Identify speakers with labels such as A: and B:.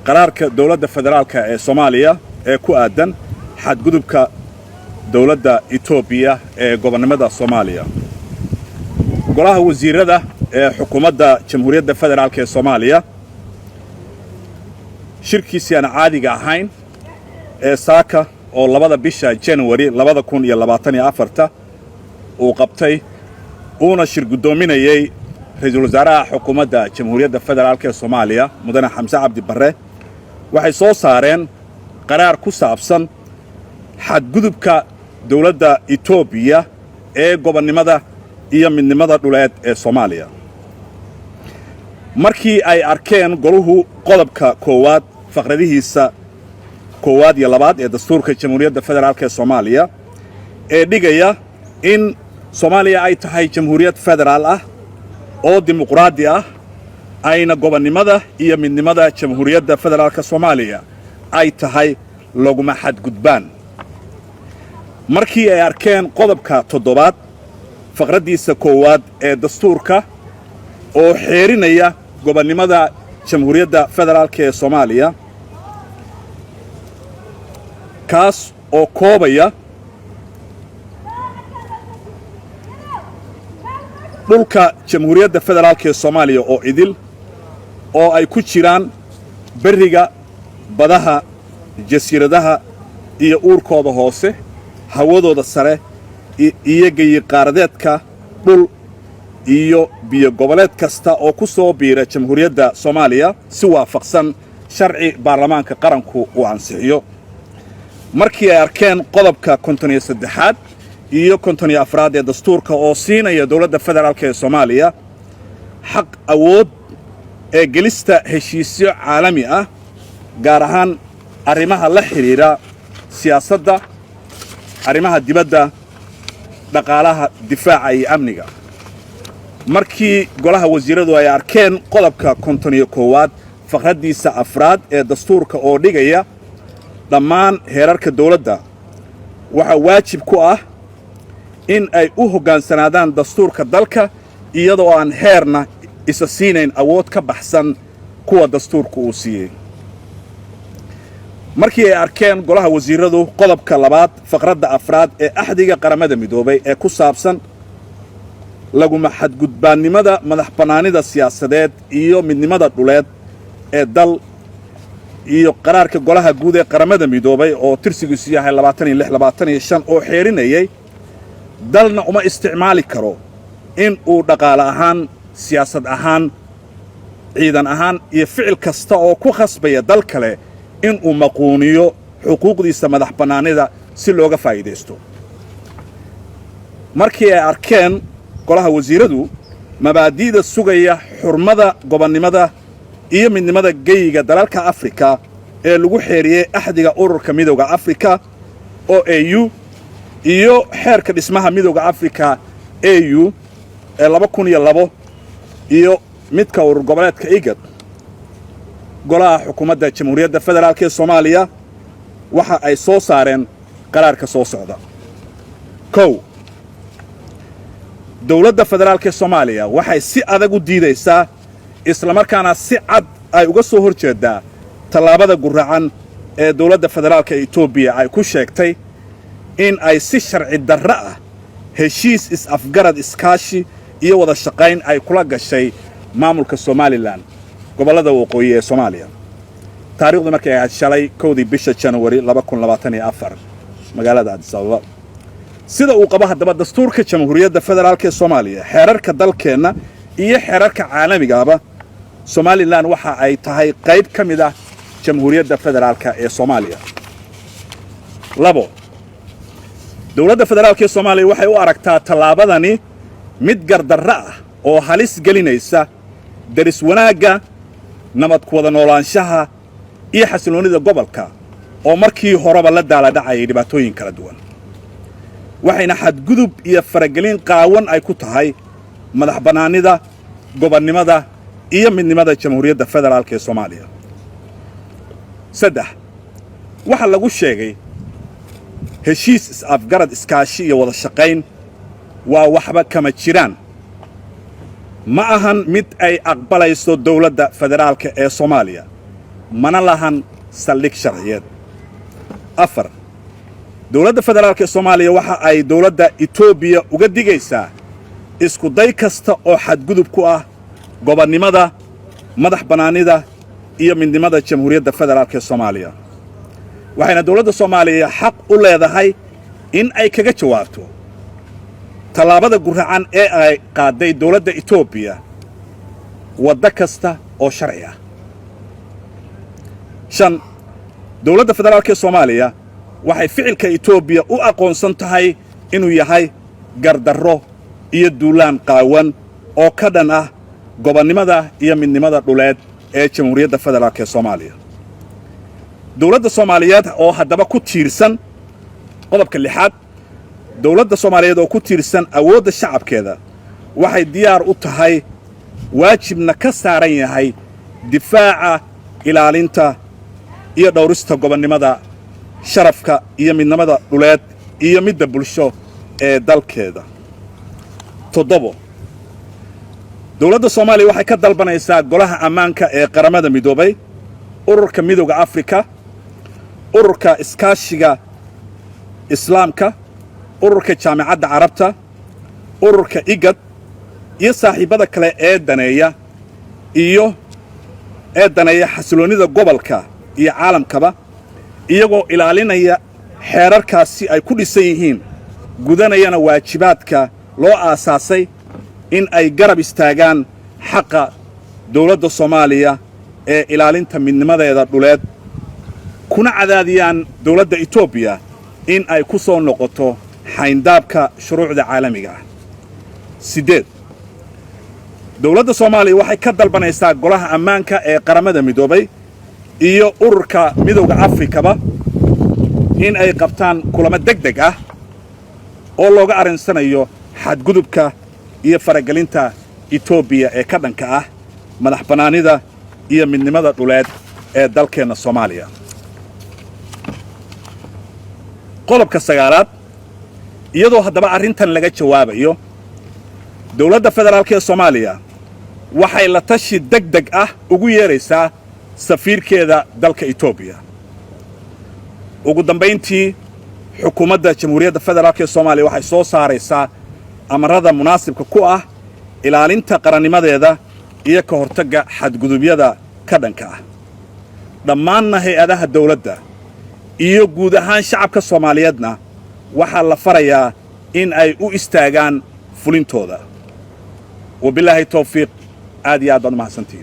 A: قرارك دولة فدرالك سوماليا كو آدن حد قدبك دولة إثيوبيا غوفرنمنت سوماليا قولها وزير ده حكومة جمهورية فدرالك سوماليا شركي سيان عادي هاين ساكا oo labada bisha January 2024 uu qabtay una shir gudoominayay ra'iisul wasaaraha xukuumadda Jamhuuriyadda Federaalka ee Soomaaliya mudane Xamse Cabdi Barre waxay soo saareen qaraar ku saabsan xadgudubka dawladda Itoobiya ee gobonnimada iyo midnimada dhuleed ee Soomaaliya markii ay arkeen goluhu qodobka koowaad faqradihiisa كواد يلباد دستور كجمهورية فدرالك الصومالية دقيقة إن صوماليا أي تحي جمهورية فدرال أو ديمقراطية أين قبل لماذا هي من لماذا جمهورية فدرالك الصومالية أي تحي لغم حد قدبان مركي أركان قضبك تضبات فقردي سكواد دستور أو حيرينية قبل لماذا جمهورية فدرالك الصومالية كاس أو كوبايا دولك جمهورية فدرالك الصومالية أو إدل أو أي كوتشيران بريغا بدها جسيردها إيه أوركوبا هوسه هودو دسره إيه جي قاردتك دول إيو بيو قبلت كستا أو كسو بيرا جمهورية الصومالية سوا فقسن شرعي برلمانك قرنكو وعنسيو markii ay arkeen qodobka 53 iyo 54 ee dastuurka oo siinaya dawladda federaalka ee Soomaaliya xaq awood ee gelista heshiisyo caalami ah gaar ahaan arrimaha la xiriira siyaasadda arrimaha dibadda dhaqaalaha difaaca iyo amniga markii golaha wasiiradu ay arkeen qodobka 51 faqradiisa afraad ee dastuurka oo dhigaya dhammaan heerarka dawladda waxa waajib ku ah in ay u hogaansanaadaan dastuurka dalka iyadoo aan heerna isa siinayn awood ka baxsan kuwa dastuurku uu siiyay markii ay arkeen golaha wasiiradu qodobka labaad faqradda afraad ee axdiga qaramada midoobay ee ku saabsan laguma xadgudbaannimada madaxbannaanida siyaasadeed iyo midnimada dhuleed ee dal iyo qaraarka golaha guud ee qaramada midoobay oo tirsigiisu yahay 26-25 oo xeerinayay dalna uma isticmaali karo in uu dhaqaale ahaan siyaasad ahaan ciidan ahaan iyo ficil kasta oo ku khasbaya dal kale in uu maquuniyo xuquuqdiisa madaxbannaanida si looga faa'iideysto markii ay arkeen golaha wasiiradu mabaadi'da sugaya xurmada gobonnimada iyo midnimada geyiga dalalka Afrika ee lagu xeeriyay axdiga ururka midowga Afrika oo AU iyo xeerka dhismaha midowga Afrika AU ee 2002 iyo midka urur goboleedka IGAD golaha xukuumadda Jamhuuriyadda Federaalka ee Soomaaliya waxa ay soo saareen qaraarka soo socda dawladda federaalka ee Soomaaliya waxay si adag u diidaysaa isla markaana si cad ay uga soo horjeedaa talaabada guracan ee dawladda federaalka Itoobiya ay ku sheegtay in ay si sharci darro ah heshiis is-afgarad iskaashi iyo wada shaqayn ay kula gashay maamulka Somaliland gobolada waqooyi ee Soomaaliya taariikhdu markay ahayd shalay 1 bisha January 2024 magaalada Addis Ababa sida uu qabo hadaba dastuurka Jamhuuriyadda Federaalka ee Soomaaliya xeerarka dalkeena iyo xeerarka caalamiga ah Somaliland waxa ay tahay qayb kamid ah Jamhuuriyadda Federaalka ee Soomaaliya dawladda federaalka ee Soomaaliya waxay u aragtaa talaabadani mid gardarro ah oo halis gelinaysa daris wanaaga nabad ku wada noolaanshaha iyo xasiloonida gobolka oo markii horeba la daala dhacay dhibaatooyin kala duwan waxayna xadgudub iyo faragelin qaawan ay ku tahay madaxbannaanida gobonnimada iyo midnimada Jamhuuriyadda Federaalka ee Soomaaliya waxa lagu sheegay heshiis is-afgarad iskaashi iyo wada shaqayn waa waxba kama jiraan ma ahan mid ay aqbalayso dawladda federaalka ee Soomaaliya mana lahan saldhig sharciyeed. afar dowladda federaalka Soomaaliya waxa ay dowladda Itoobiya uga digaysaa isku day kasta oo xadgudub ku ah gobonnimada madax banaanida iyo midnimada Jamhuuriyadda Federaalka Soomaaliya waxayna dowladda Soomaaliya xaq u leedahay in ay kaga jawaabto talaabada guracan ee ay qaaday dowladda Itoobiya wadda kasta oo sharci ah. shan dowladda federaalka Soomaaliya waxay ficilka Itoobiya u aqoonsan tahay inuu yahay gardarro iyo duulaan qaawan oo ka dhan ah gobonnimada iyo midnimada dhuleed ee Jamhuuriyadda Federaalka Soomaaliya. dowladda Soomaaliyeed oo haddaba ku tiirsan qodobka lixaad dowladda Soomaaliyeed oo ku tiirsan awoodda shacabkeeda waxay diyaar u tahay waajibna ka saaran yahay difaaca ilaalinta iyo dhowrista gobonnimada sharafka iyo midnimada dhuleed iyo midda bulsho ee dalkeeda. toddobo dowladda Soomaaliya waxay ka dalbanaysaa golaha ammaanka ee qaramada midoobay ururka midowga Afrika ururka iskaashiga islaamka ururka jaamacadda carabta ururka IGAD iyo saaxiibada kale ee daneeya xasiloonida gobolka iyo caalamkaba iyagoo ilaalinaya xeerarkaasi ay ku dhisan yihiin gudanayana waajibaadka loo aasaasay in ay garab istaagaan xaqa dowladda Soomaaliya ee ilaalinta midnimadeeda dhuleed kuna cadaadiyaan dowladda Itoobiya in ay ku soo noqoto xayndaabka shuruucda caalamiga ah. sideed dowladda Soomaaliya waxay ka dalbanaysaa golaha ammaanka ee qaramada midoobay iyo ururka midowga Afrikaba in ay qabtaan kulamo degdeg ah oo looga arinsanayo xadgudubka iyo faragelinta Itoobiya ee ka dhanka ah madax banaanida iyo midnimada dhuleed ee dalkeena Soomaaliya. qodobka sagaalaad iyadoo haddaba arrintan laga jawaabayo dowladda federaalka Soomaaliya waxay la tashi degdeg ah ugu yeeraysaa safiirkeeda dalka Itoobiya. ugu dambeyntii xukuumadda Jamhuuriyadda Federaalka Soomaaliya waxay soo saaraysaa amarada munaasibka ku ah ilaalinta qarannimadeeda iyo ka hortagga xadgudubyada ka dhanka ah. dhammaan hay'adaha dowladda iyo guud ahaan shacabka Soomaaliyeedna waxaa la farayaa in ay u istaagaan fulintooda. wabillahi tawfiiq aad iyo aad baad mahadsantihiin.